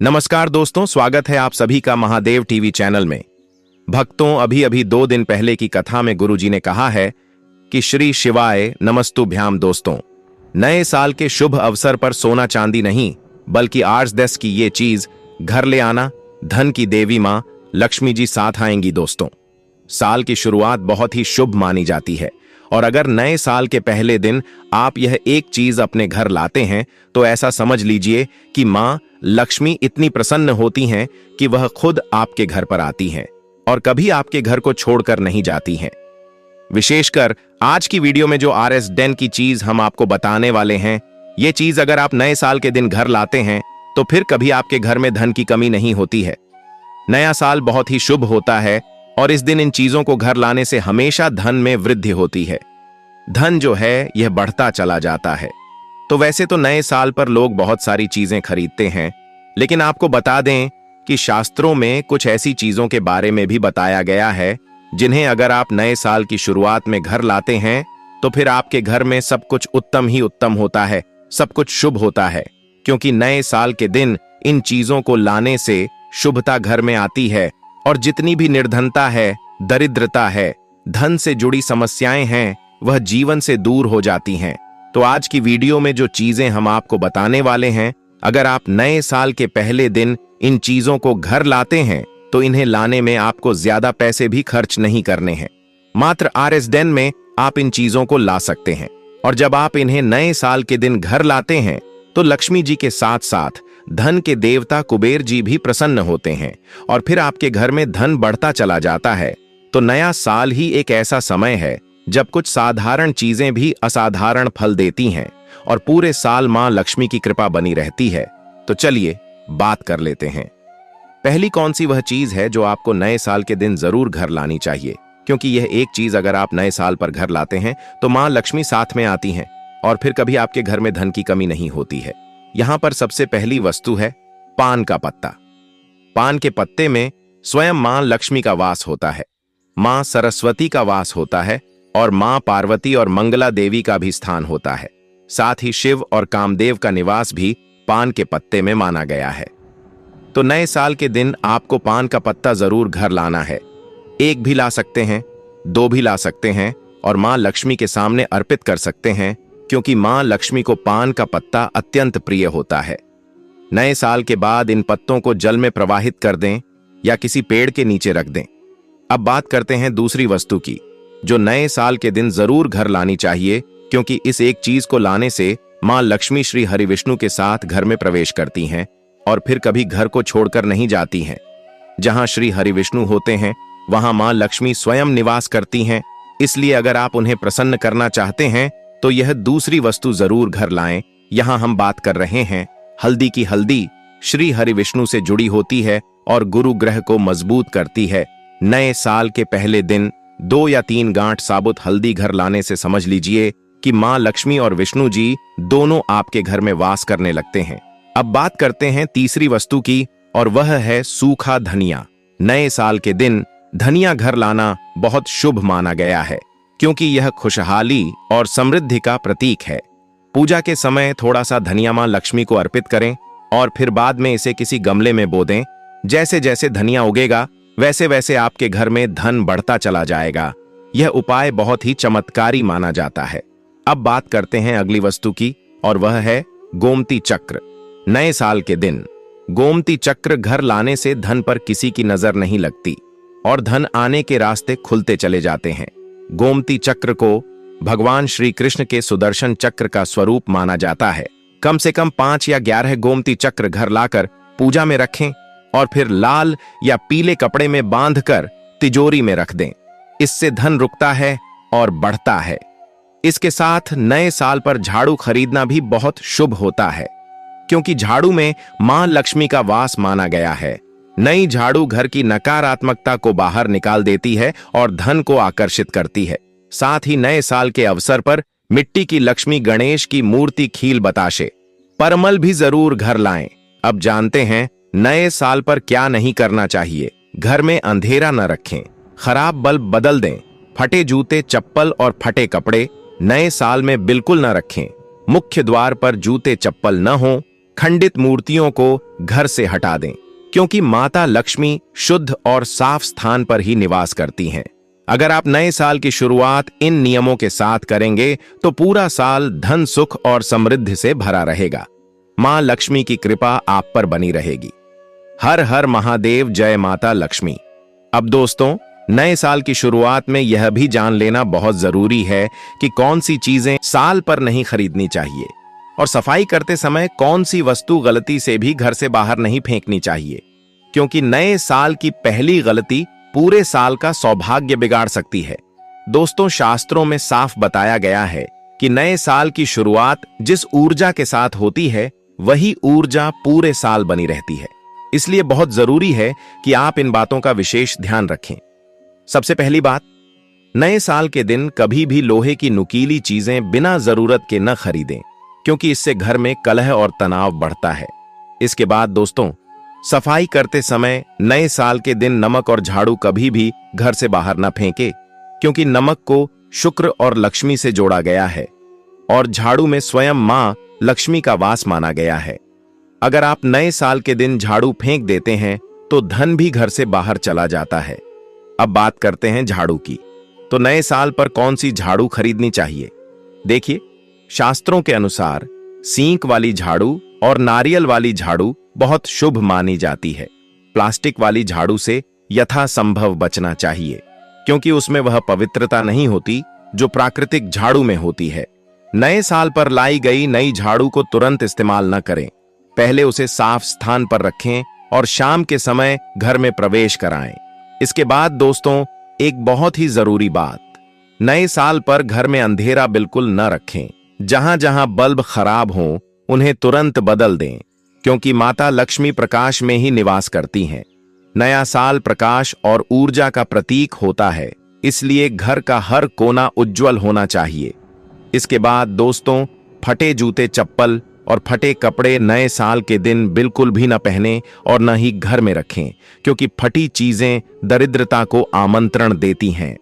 नमस्कार दोस्तों, स्वागत है आप सभी का महादेव टीवी चैनल में। भक्तों, अभी अभी 2 दिन पहले की कथा में गुरुजी ने कहा है कि श्री शिवाय नमस्तुभ्याम। दोस्तों, नए साल के शुभ अवसर पर सोना चांदी नहीं बल्कि 8-10 की ये चीज घर ले आना। धन की देवी मां लक्ष्मी जी साथ आएंगी। दोस्तों, साल की शुरुआत बहुत ही शुभ मानी जाती है और अगर नए साल के पहले दिन आप यह एक चीज अपने घर लाते हैं तो ऐसा समझ लीजिए कि मां लक्ष्मी इतनी प्रसन्न होती हैं कि वह खुद आपके घर पर आती हैं और कभी आपके घर को छोड़कर नहीं जाती हैं। विशेषकर आज की वीडियो में जो RS10 की चीज हम आपको बताने वाले हैं, ये चीज अगर आप नए साल के दिन घर लाते हैं तो फिर कभी आपके घर में धन की कमी नहीं होती है। नया साल बहुत ही शुभ होता है और इस दिन इन चीजों को घर लाने से हमेशा धन में वृद्धि होती है। धन जो है यह बढ़ता चला जाता है। तो वैसे तो नए साल पर लोग बहुत सारी चीजें खरीदते हैं, लेकिन आपको बता दें कि शास्त्रों में कुछ ऐसी चीजों के बारे में भी बताया गया है जिन्हें अगर आप नए साल की शुरुआत में घर लाते हैं तो फिर आपके घर में सब कुछ उत्तम ही उत्तम होता है, सब कुछ शुभ होता है। क्योंकि नए साल के दिन इन चीजों को लाने से शुभता घर में आती है और जितनी भी निर्धनता है, दरिद्रता है, धन से जुड़ी समस्याएं हैं, वह जीवन से दूर हो जाती हैं। तो आज की वीडियो में जो चीजें हम आपको बताने वाले हैं, अगर आप नए साल के पहले दिन इन चीजों को घर लाते हैं तो इन्हें लाने में आपको ज्यादा पैसे भी खर्च नहीं करने हैं। मात्र RS10 में आप इन चीजों को ला सकते हैं और जब आप इन्हें नए साल के दिन घर लाते हैं तो लक्ष्मी जी के साथ साथ धन के देवता कुबेर जी भी प्रसन्न होते हैं और फिर आपके घर में धन बढ़ता चला जाता है। तो नया साल ही एक ऐसा समय है जब कुछ साधारण चीजें भी असाधारण फल देती हैं और पूरे साल मां लक्ष्मी की कृपा बनी रहती है। तो चलिए बात कर लेते हैं। पहली कौन सी वह चीज है जो आपको नए साल के दिन जरूर घर लानी चाहिए, क्योंकि यह एक चीज अगर आप नए साल पर घर लाते हैं तो मां लक्ष्मी साथ में आती हैं और फिर कभी आपके घर में धन की कमी नहीं होती है। यहां पर सबसे पहली वस्तु है पान का पत्ता। पान के पत्ते में स्वयं मां लक्ष्मी का वास होता है, मां सरस्वती का वास होता है और मां पार्वती और मंगला देवी का भी स्थान होता है। साथ ही शिव और कामदेव का निवास भी पान के पत्ते में माना गया है। तो नए साल के दिन आपको पान का पत्ता जरूर घर लाना है। 1 भी ला सकते हैं, 2 भी ला सकते हैं और मां लक्ष्मी के सामने अर्पित कर सकते हैं, क्योंकि मां लक्ष्मी को पान का पत्ता अत्यंत प्रिय होता है। नए साल के बाद इन पत्तों को जल में प्रवाहित कर दें या किसी पेड़ के नीचे रख दें। अब बात करते हैं दूसरी वस्तु की, जो नए साल के दिन जरूर घर लानी चाहिए, क्योंकि इस एक चीज को लाने से मां लक्ष्मी श्री हरिविष्णु के साथ घर में प्रवेश करती हैं और फिर कभी घर को छोड़कर नहीं जाती हैं। जहां श्री हरिविष्णु होते हैं वहां मां लक्ष्मी स्वयं निवास करती हैं। इसलिए अगर आप उन्हें प्रसन्न करना चाहते हैं तो यह दूसरी वस्तु जरूर घर लाएं। यहां हम बात कर रहे हैं हल्दी की। हल्दी श्री हरिविष्णु से जुड़ी होती है और गुरु ग्रह को मजबूत करती है। नए साल के पहले दिन 2 या 3 गांठ साबुत हल्दी घर लाने से समझ लीजिए कि मां लक्ष्मी और विष्णु जी दोनों आपके घर में वास करने लगते हैं। अब बात करते हैं तीसरी वस्तु की और वह है सूखा धनिया। नए साल के दिन धनिया घर लाना बहुत शुभ माना गया है, क्योंकि यह खुशहाली और समृद्धि का प्रतीक है। पूजा के समय थोड़ा सा धनिया मां लक्ष्मी को अर्पित करें और फिर बाद में इसे किसी गमले में बो दें। जैसे जैसे धनिया उगेगा वैसे वैसे आपके घर में धन बढ़ता चला जाएगा। यह उपाय बहुत ही चमत्कारी माना जाता है। अब बात करते हैं अगली वस्तु की और वह है गोमती चक्र। नए साल के दिन गोमती चक्र घर लाने से धन पर किसी की नजर नहीं लगती और धन आने के रास्ते खुलते चले जाते हैं। गोमती चक्र को भगवान श्री कृष्ण के सुदर्शन चक्र का स्वरूप माना जाता है। कम से कम 5 या 11 गोमती चक्र घर लाकर पूजा में रखें और फिर लाल या पीले कपड़े में बांधकर तिजोरी में रख दें। इससे धन रुकता है और बढ़ता है। इसके साथ नए साल पर झाड़ू खरीदना भी बहुत शुभ होता है, क्योंकि झाड़ू में मां लक्ष्मी का वास माना गया है। नई झाड़ू घर की नकारात्मकता को बाहर निकाल देती है और धन को आकर्षित करती है। साथ ही नए साल के अवसर पर मिट्टी की लक्ष्मी गणेश की मूर्ति खील बताशे परमल भी जरूर घर लाएं। अब जानते हैं नए साल पर क्या नहीं करना चाहिए। घर में अंधेरा न रखें, खराब बल्ब बदल दें, फटे जूते चप्पल और फटे कपड़े नए साल में बिल्कुल न रखें। मुख्य द्वार पर जूते चप्पल न हो, खंडित मूर्तियों को घर से हटा दें, क्योंकि माता लक्ष्मी शुद्ध और साफ स्थान पर ही निवास करती हैं। अगर आप नए साल की शुरुआत इन नियमों के साथ करेंगे तो पूरा साल धन, सुख और समृद्धि से भरा रहेगा। मां लक्ष्मी की कृपा आप पर बनी रहेगी। हर हर महादेव, जय माता लक्ष्मी। अब दोस्तों, नए साल की शुरुआत में यह भी जान लेना बहुत जरूरी है कि कौन सी चीजें साल पर नहीं खरीदनी चाहिए और सफाई करते समय कौन सी वस्तु गलती से भी घर से बाहर नहीं फेंकनी चाहिए, क्योंकि नए साल की पहली गलती पूरे साल का सौभाग्य बिगाड़ सकती है। दोस्तों, शास्त्रों में साफ बताया गया है कि नए साल की शुरुआत जिस ऊर्जा के साथ होती है वही ऊर्जा पूरे साल बनी रहती है। इसलिए बहुत जरूरी है कि आप इन बातों का विशेष ध्यान रखें। सबसे पहली बात, नए साल के दिन कभी भी लोहे की नुकीली चीजें बिना जरूरत के न खरीदें, क्योंकि इससे घर में कलह और तनाव बढ़ता है। इसके बाद दोस्तों, सफाई करते समय नए साल के दिन नमक और झाड़ू कभी भी घर से बाहर न फेंके, क्योंकि नमक को शुक्र और लक्ष्मी से जोड़ा गया है और झाड़ू में स्वयं मां लक्ष्मी का वास माना गया है। अगर आप नए साल के दिन झाड़ू फेंक देते हैं तो धन भी घर से बाहर चला जाता है। अब बात करते हैं झाड़ू की। तो नए साल पर कौन सी झाड़ू खरीदनी चाहिए? देखिए, शास्त्रों के अनुसार सींक वाली झाड़ू और नारियल वाली झाड़ू बहुत शुभ मानी जाती है। प्लास्टिक वाली झाड़ू से यथासंभव बचना चाहिए, क्योंकि उसमें वह पवित्रता नहीं होती जो प्राकृतिक झाड़ू में होती है। नए साल पर लाई गई नई झाड़ू को तुरंत इस्तेमाल न करें। पहले उसे साफ स्थान पर रखें और शाम के समय घर में प्रवेश कराएं। इसके बाद दोस्तों, एक बहुत ही जरूरी बात, नए साल पर घर में अंधेरा बिल्कुल न रखें। जहां जहां बल्ब खराब हों उन्हें तुरंत बदल दें, क्योंकि माता लक्ष्मी प्रकाश में ही निवास करती हैं। नया साल प्रकाश और ऊर्जा का प्रतीक होता है, इसलिए घर का हर कोना उज्जवल होना चाहिए। इसके बाद दोस्तों, फटे जूते, चप्पल और फटे कपड़े नए साल के दिन बिल्कुल भी न पहने और न ही घर में रखें, क्योंकि फटी चीजें दरिद्रता को आमंत्रण देती हैं।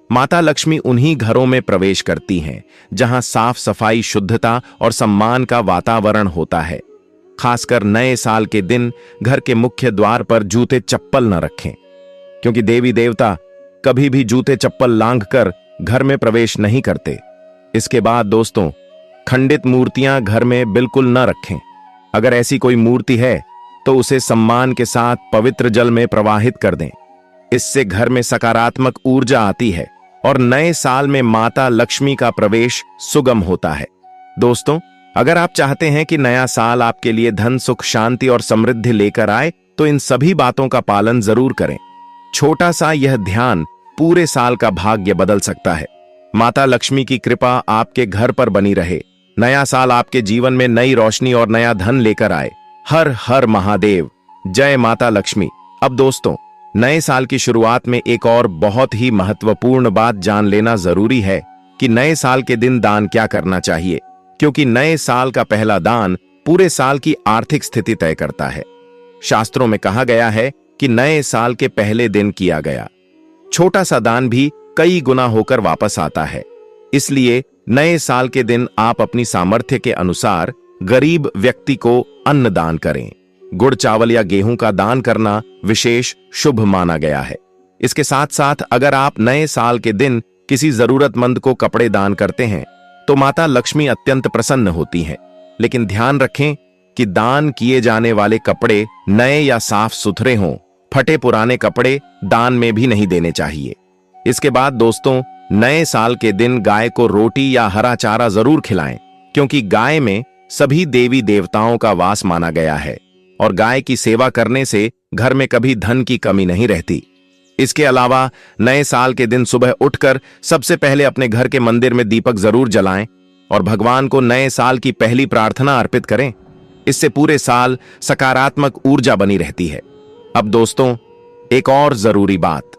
माता लक्ष्मी उन्हीं घरों में प्रवेश करती हैं जहां साफ सफाई, शुद्धता और सम्मान का वातावरण होता है। खासकर नए साल के दिन घर के मुख्य द्वार पर जूते चप्पल न रखें, क्योंकि देवी देवता कभी भी जूते चप्पल लांघकर घर में प्रवेश नहीं करते। इसके बाद दोस्तों, खंडित मूर्तियां घर में बिल्कुल न रखें। अगर ऐसी कोई मूर्ति है तो उसे सम्मान के साथ पवित्र जल में प्रवाहित कर दें। इससे घर में सकारात्मक ऊर्जा आती है और नए साल में माता लक्ष्मी का प्रवेश सुगम होता है। दोस्तों, अगर आप चाहते हैं कि नया साल आपके लिए धन, सुख, शांति और समृद्धि लेकर आए तो इन सभी बातों का पालन जरूर करें। छोटा सा यह ध्यान पूरे साल का भाग्य बदल सकता है। माता लक्ष्मी की कृपा आपके घर पर बनी रहे। नया साल आपके जीवन में नई रोशनी और नया धन लेकर आए। हर हर महादेव, जय माता लक्ष्मी। अब दोस्तों, नए साल की शुरुआत में एक और बहुत ही महत्वपूर्ण बात जान लेना जरूरी है कि नए साल के दिन दान क्या करना चाहिए, क्योंकि नए साल का पहला दान पूरे साल की आर्थिक स्थिति तय करता है। शास्त्रों में कहा गया है कि नए साल के पहले दिन किया गया छोटा सा दान भी कई गुना होकर वापस आता है। इसलिए नए साल के दिन आप अपनी सामर्थ्य के अनुसार गरीब व्यक्ति को अन्न दान करें। गुड़, चावल या गेहूं का दान करना विशेष शुभ माना गया है। इसके साथ साथ अगर आप नए साल के दिन किसी जरूरतमंद को कपड़े दान करते हैं तो माता लक्ष्मी अत्यंत प्रसन्न होती हैं। लेकिन ध्यान रखें कि दान किए जाने वाले कपड़े नए या साफ सुथरे हों। फटे पुराने कपड़े दान में भी नहीं देने चाहिए। इसके बाद दोस्तों, नए साल के दिन गाय को रोटी या हरा चारा जरूर खिलाएं, क्योंकि गाय में सभी देवी देवताओं का वास माना गया है और गाय की सेवा करने से घर में कभी धन की कमी नहीं रहती। इसके अलावा नए साल के दिन सुबह उठकर सबसे पहले अपने घर के मंदिर में दीपक जरूर जलाएं और भगवान को नए साल की पहली प्रार्थना अर्पित करें। इससे पूरे साल सकारात्मक ऊर्जा बनी रहती है। अब दोस्तों, एक और जरूरी बात,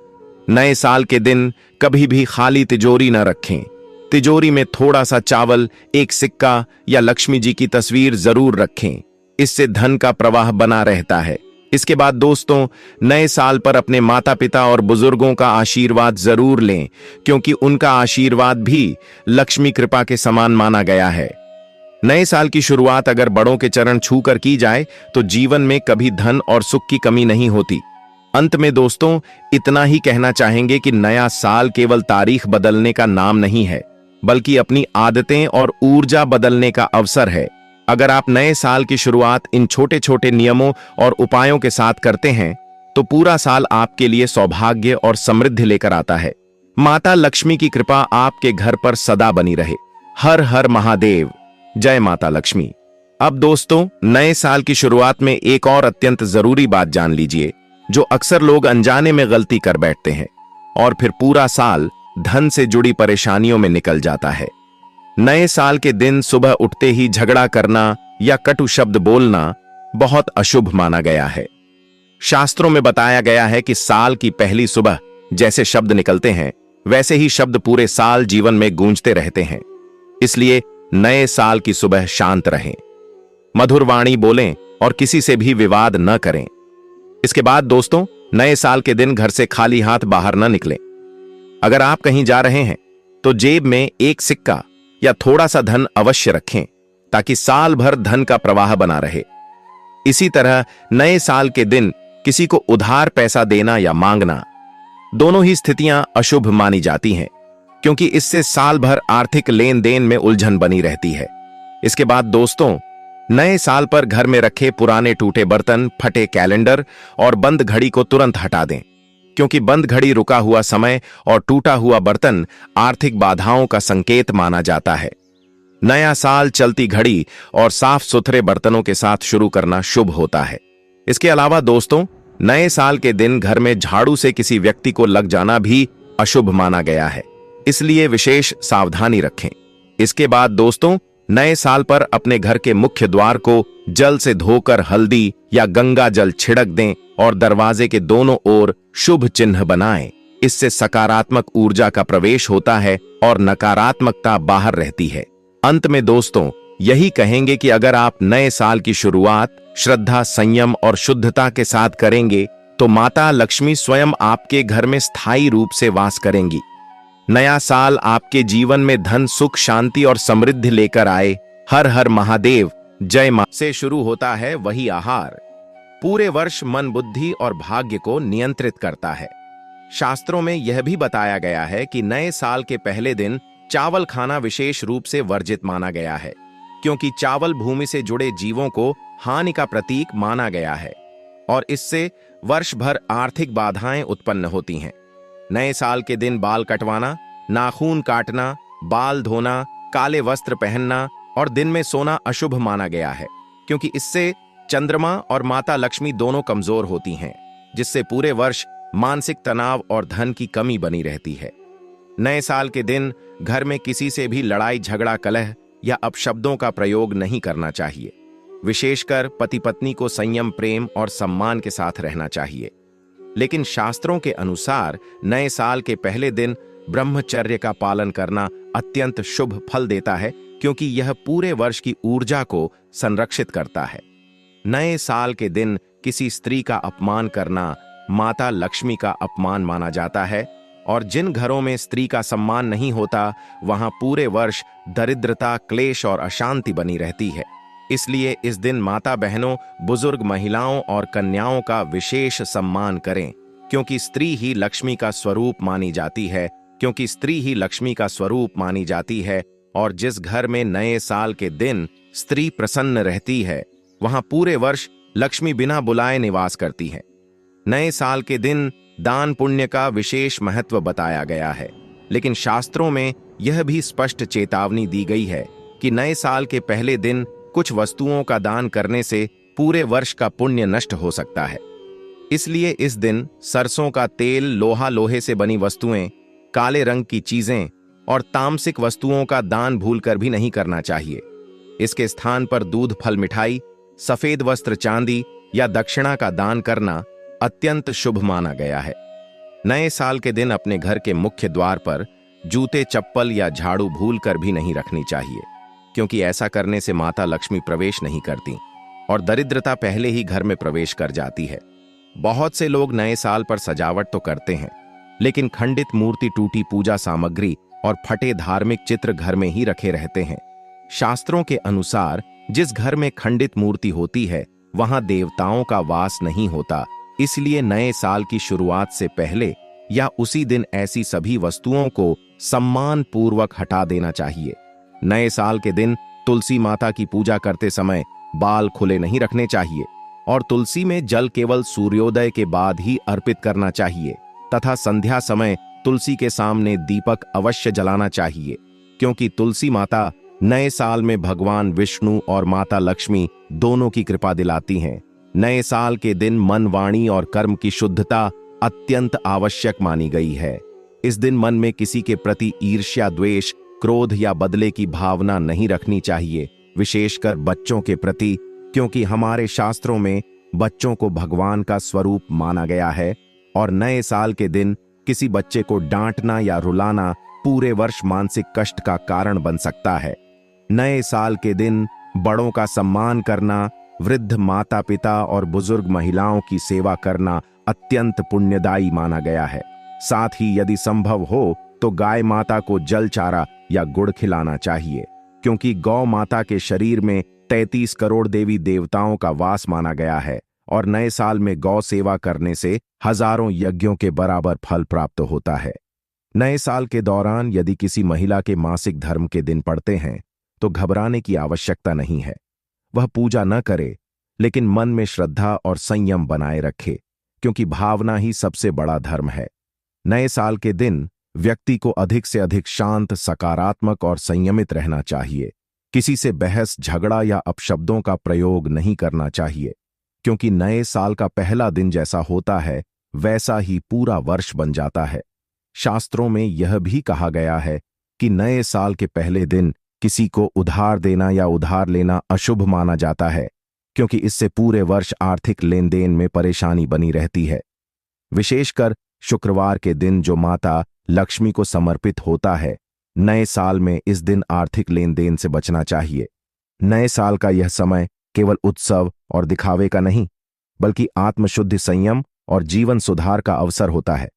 नए साल के दिन कभी भी खाली तिजोरी न रखें। तिजोरी में थोड़ा सा चावल, एक सिक्का या लक्ष्मी जी की तस्वीर जरूर रखें। इससे धन का प्रवाह बना रहता है। इसके बाद दोस्तों, नए साल पर अपने माता पिता और बुजुर्गों का आशीर्वाद जरूर लें, क्योंकि उनका आशीर्वाद भी लक्ष्मी कृपा के समान माना गया है। नए साल की शुरुआत अगर बड़ों के चरण छूकर की जाए तो जीवन में कभी धन और सुख की कमी नहीं होती। अंत में दोस्तों इतना ही कहना चाहेंगे कि नया साल केवल तारीख बदलने का नाम नहीं है, बल्कि अपनी आदतें और ऊर्जा बदलने का अवसर है। अगर आप नए साल की शुरुआत इन छोटे छोटे नियमों और उपायों के साथ करते हैं तो पूरा साल आपके लिए सौभाग्य और समृद्धि लेकर आता है। माता लक्ष्मी की कृपा आपके घर पर सदा बनी रहे। हर हर महादेव, जय माता लक्ष्मी। अब दोस्तों नए साल की शुरुआत में एक और अत्यंत जरूरी बात जान लीजिए, जो अक्सर लोग अनजाने में गलती कर बैठते हैं और फिर पूरा साल धन से जुड़ी परेशानियों में निकल जाता है। नए साल के दिन सुबह उठते ही झगड़ा करना या कटु शब्द बोलना बहुत अशुभ माना गया है। शास्त्रों में बताया गया है कि साल की पहली सुबह जैसे शब्द निकलते हैं वैसे ही शब्द पूरे साल जीवन में गूंजते रहते हैं। इसलिए नए साल की सुबह शांत रहें, मधुर वाणी बोलें और किसी से भी विवाद न करें। इसके बाद दोस्तों नए साल के दिन घर से खाली हाथ बाहर न निकलें। अगर आप कहीं जा रहे हैं तो जेब में एक सिक्का या थोड़ा सा धन अवश्य रखें, ताकि साल भर धन का प्रवाह बना रहे। इसी तरह नए साल के दिन किसी को उधार पैसा देना या मांगना, दोनों ही स्थितियां अशुभ मानी जाती हैं, क्योंकि इससे साल भर आर्थिक लेन देन में उलझन बनी रहती है। इसके बाद दोस्तों नए साल पर घर में रखे पुराने टूटे बर्तन, फटे कैलेंडर और बंद घड़ी को तुरंत हटा दें, क्योंकि बंद घड़ी रुका हुआ समय और टूटा हुआ बर्तन आर्थिक बाधाओं का संकेत माना जाता है। नया साल चलती घड़ी और साफ सुथरे बर्तनों के साथ शुरू करना शुभ होता है। इसके अलावा दोस्तों नए साल के दिन घर में झाड़ू से किसी व्यक्ति को लग जाना भी अशुभ माना गया है, इसलिए विशेष सावधानी रखें। इसके बाद दोस्तों नए साल पर अपने घर के मुख्य द्वार को जल से धोकर हल्दी या गंगा जल छिड़क दें और दरवाजे के दोनों ओर शुभ चिन्ह बनाएं। इससे सकारात्मक ऊर्जा का प्रवेश होता है और नकारात्मकता बाहर रहती है। अंत में दोस्तों यही कहेंगे कि अगर आप नए साल की शुरुआत श्रद्धा, संयम और शुद्धता के साथ करेंगे तो माता लक्ष्मी स्वयं आपके घर में स्थायी रूप से वास करेंगी। नया साल आपके जीवन में धन, सुख, शांति और समृद्धि लेकर आए। हर हर महादेव, जय मां से शुरू होता है वही आहार पूरे वर्ष मन, बुद्धि और भाग्य को नियंत्रित करता है। शास्त्रों में यह भी बताया गया है कि नए साल के पहले दिन चावल खाना विशेष रूप से वर्जित माना गया है, क्योंकि चावल भूमि से जुड़े जीवों को हानि का प्रतीक माना गया है और इससे वर्ष भर आर्थिक बाधाएं उत्पन्न होती हैं। नए साल के दिन बाल कटवाना, नाखून काटना, बाल धोना, काले वस्त्र पहनना और दिन में सोना अशुभ माना गया है, क्योंकि इससे चंद्रमा और माता लक्ष्मी दोनों कमजोर होती हैं, जिससे पूरे वर्ष मानसिक तनाव और धन की कमी बनी रहती है। नए साल के दिन घर में किसी से भी लड़ाई, झगड़ा, कलह या अपशब्दों का प्रयोग नहीं करना चाहिए। विशेषकर पति पत्नी को संयम, प्रेम और सम्मान के साथ रहना चाहिए। लेकिन शास्त्रों के अनुसार नए साल के पहले दिन ब्रह्मचर्य का पालन करना अत्यंत शुभ फल देता है, क्योंकि यह पूरे वर्ष की ऊर्जा को संरक्षित करता है। नए साल के दिन किसी स्त्री का अपमान करना माता लक्ष्मी का अपमान माना जाता है और जिन घरों में स्त्री का सम्मान नहीं होता वहां पूरे वर्ष दरिद्रता, क्लेश और अशांति बनी रहती है। इसलिए इस दिन माता बहनों, बुजुर्ग महिलाओं और कन्याओं का विशेष सम्मान करें, क्योंकि स्त्री ही लक्ष्मी का स्वरूप मानी जाती है और जिस घर में नए साल के दिन स्त्री प्रसन्न रहती है वहां पूरे वर्ष लक्ष्मी बिना बुलाए निवास करती है। नए साल के दिन दान पुण्य का विशेष महत्व बताया गया है, लेकिन शास्त्रों में यह भी स्पष्ट चेतावनी दी गई है कि नए साल के पहले दिन कुछ वस्तुओं का दान करने से पूरे वर्ष का पुण्य नष्ट हो सकता है। इसलिए इस दिन सरसों का तेल, लोहा, लोहे से बनी वस्तुएं, काले रंग की चीजें और तामसिक वस्तुओं का दान भूलकर भी नहीं करना चाहिए। इसके स्थान पर दूध, फल, मिठाई, सफेद वस्त्र, चांदी या दक्षिणा का दान करना अत्यंत शुभ माना गया है। नए साल के दिन अपने घर के मुख्य द्वार पर जूते, चप्पल या झाड़ू भूलकर भी नहीं रखनी चाहिए, क्योंकि ऐसा करने से माता लक्ष्मी प्रवेश नहीं करती और दरिद्रता पहले ही घर में प्रवेश कर जाती है। बहुत से लोग नए साल पर सजावट तो करते हैं, लेकिन खंडित मूर्ति, टूटी पूजा सामग्री और फटे धार्मिक चित्र घर में ही रखे रहते हैं। शास्त्रों के अनुसार जिस घर में खंडित मूर्ति होती है वहां देवताओं का वास नहीं होता, इसलिए नए साल की शुरुआत से पहले या उसी दिन ऐसी सभी वस्तुओं को सम्मान पूर्वक हटा देना चाहिए। नए साल के दिन तुलसी माता की पूजा करते समय बाल खुले नहीं रखने चाहिए और तुलसी में जल केवल सूर्योदय के बाद ही अर्पित करना चाहिए तथा संध्या समय तुलसी के सामने दीपक अवश्य जलाना चाहिए, क्योंकि तुलसी माता नए साल में भगवान विष्णु और माता लक्ष्मी दोनों की कृपा दिलाती हैं। नए साल के दिन मन, वाणी और कर्म की शुद्धता अत्यंत आवश्यक मानी गई है। इस दिन मन में किसी के प्रति ईर्ष्या, द्वेष, क्रोध या बदले की भावना नहीं रखनी चाहिए, विशेषकर बच्चों के प्रति, क्योंकि हमारे शास्त्रों में बच्चों को भगवान का स्वरूप माना गया है और नए साल के दिन किसी बच्चे को डांटना या रुलाना पूरे वर्ष मानसिक कष्ट का कारण बन सकता है। नए साल के दिन बड़ों का सम्मान करना, वृद्ध माता पिता और बुजुर्ग महिलाओं की सेवा करना अत्यंत पुण्यदायी माना गया है। साथ ही यदि संभव हो तो गाय माता को जल चारा या गुड़ खिलाना चाहिए, क्योंकि गौ माता के शरीर में 33 करोड़ देवी देवताओं का वास माना गया है और नए साल में गौ सेवा करने से हजारों यज्ञों के बराबर फल प्राप्त होता है। नए साल के दौरान यदि किसी महिला के मासिक धर्म के दिन पड़ते हैं तो घबराने की आवश्यकता नहीं है। वह पूजा न करे, लेकिन मन में श्रद्धा और संयम बनाए रखे, क्योंकि भावना ही सबसे बड़ा धर्म है। नए साल के दिन व्यक्ति को अधिक से अधिक शांत, सकारात्मक और संयमित रहना चाहिए। किसी से बहस, झगड़ा या अपशब्दों का प्रयोग नहीं करना चाहिए, क्योंकि नए साल का पहला दिन जैसा होता है वैसा ही पूरा वर्ष बन जाता है। शास्त्रों में यह भी कहा गया है कि नए साल के पहले दिन किसी को उधार देना या उधार लेना अशुभ माना जाता है, क्योंकि इससे पूरे वर्ष आर्थिक लेन देन में परेशानी बनी रहती है। विशेषकर शुक्रवार के दिन जो माता लक्ष्मी को समर्पित होता है, नए साल में इस दिन आर्थिक लेन देन से बचना चाहिए। नए साल का यह समय केवल उत्सव और दिखावे का नहीं, बल्कि आत्मशुद्धि, संयम और जीवन सुधार का अवसर होता है।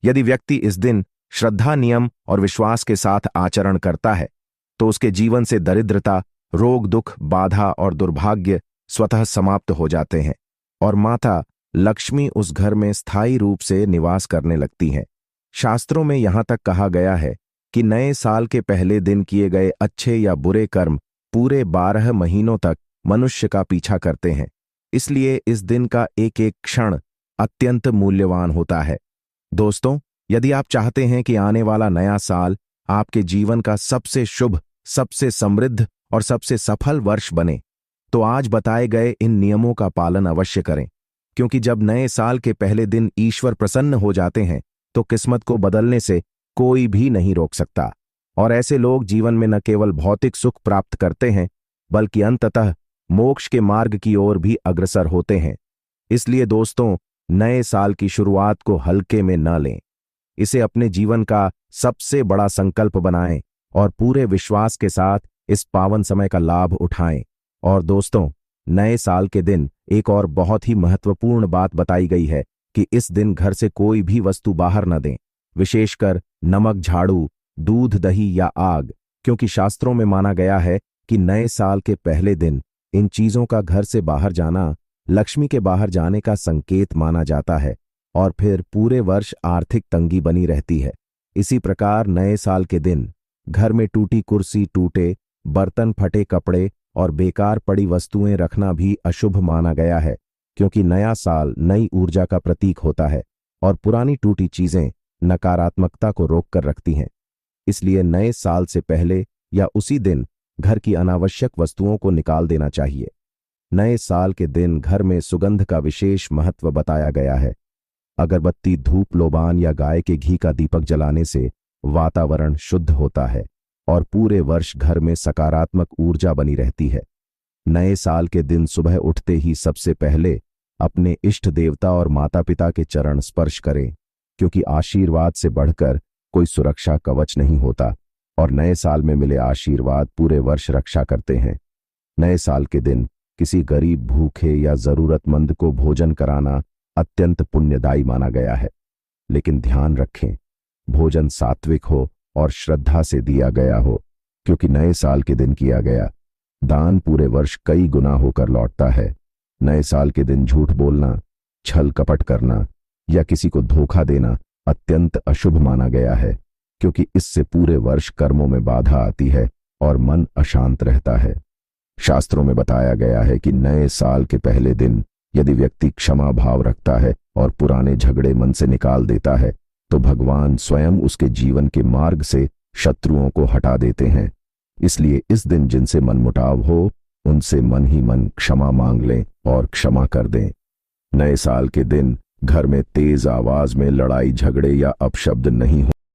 यदि व्यक्ति इस दिन श्रद्धा, नियम और विश्वास के साथ आचरण करता है तो उसके जीवन से दरिद्रता, रोग, दुख, बाधा और दुर्भाग्य स्वतः समाप्त हो जाते हैं और माता लक्ष्मी उस घर में स्थायी रूप से निवास करने लगती हैं। शास्त्रों में यहां तक कहा गया है कि नए साल के पहले दिन किए गए अच्छे या बुरे कर्म पूरे 12 महीनों तक मनुष्य का पीछा करते हैं। इसलिए इस दिन का एक एक क्षण अत्यंत मूल्यवान होता है। दोस्तों, यदि आप चाहते हैं कि आने वाला नया साल आपके जीवन का सबसे शुभ, सबसे समृद्ध और सबसे सफल वर्ष बने, तो आज बताए गए इन नियमों का पालन अवश्य करें, क्योंकि जब नए साल के पहले दिन ईश्वर प्रसन्न हो जाते हैं तो किस्मत को बदलने से कोई भी नहीं रोक सकता और ऐसे लोग जीवन में न केवल भौतिक सुख प्राप्त करते हैं, बल्कि अंततः मोक्ष के मार्ग की ओर भी अग्रसर होते हैं। इसलिए दोस्तों, नए साल की शुरुआत को हल्के में न लें, इसे अपने जीवन का सबसे बड़ा संकल्प बनाएं और पूरे विश्वास के साथ इस पावन समय का लाभ उठाएं। और दोस्तों, नए साल के दिन एक और बहुत ही महत्वपूर्ण बात बताई गई है कि इस दिन घर से कोई भी वस्तु बाहर न दें, विशेषकर नमक, झाड़ू, दूध, दही या आग, क्योंकि शास्त्रों में माना गया है कि नए साल के पहले दिन इन चीजों का घर से बाहर जाना लक्ष्मी के बाहर जाने का संकेत माना जाता है और फिर पूरे वर्ष आर्थिक तंगी बनी रहती है। इसी प्रकार नए साल के दिन घर में टूटी कुर्सी, टूटे बर्तन, फटे कपड़े और बेकार पड़ी वस्तुएं रखना भी अशुभ माना गया है, क्योंकि नया साल नई ऊर्जा का प्रतीक होता है और पुरानी टूटी चीजें नकारात्मकता को रोककर रखती हैं। इसलिए नए साल से पहले या उसी दिन घर की अनावश्यक वस्तुओं को निकाल देना चाहिए। नए साल के दिन घर में सुगंध का विशेष महत्व बताया गया है। अगरबत्ती, धूप, लोबान या गाय के घी का दीपक जलाने से वातावरण शुद्ध होता है और पूरे वर्ष घर में सकारात्मक ऊर्जा बनी रहती है। नए साल के दिन सुबह उठते ही सबसे पहले अपने इष्ट देवता और माता पिता के चरण स्पर्श करें, क्योंकि आशीर्वाद से बढ़कर कोई सुरक्षा कवच नहीं होता और नए साल में मिले आशीर्वाद पूरे वर्ष रक्षा करते हैं। नए साल के दिन किसी गरीब, भूखे या जरूरतमंद को भोजन कराना अत्यंत पुण्यदायी माना गया है। लेकिन ध्यान रखें, भोजन सात्विक हो और श्रद्धा से दिया गया हो। क्योंकि नए साल के दिन किया गया दान पूरे वर्ष कई गुना होकर लौटता है। नए साल के दिन झूठ बोलना, छल कपट करना या किसी को धोखा देना अत्यंत अशुभ माना गया है, क्योंकि इससे पूरे वर्ष कर्मों में बाधा आती है और मन अशांत रहता है। शास्त्रों में बताया गया है कि नए साल के पहले दिन यदि व्यक्ति क्षमा भाव रखता है और पुराने झगड़े मन से निकाल देता है तो भगवान स्वयं उसके जीवन के मार्ग से शत्रुओं को हटा देते हैं। इसलिए इस दिन जिनसे मनमुटाव हो उनसे मन ही मन क्षमा मांग लें और क्षमा कर दें। नए साल के दिन घर में तेज आवाज में लड़ाई झगड़े या अपशब्द नहीं हो।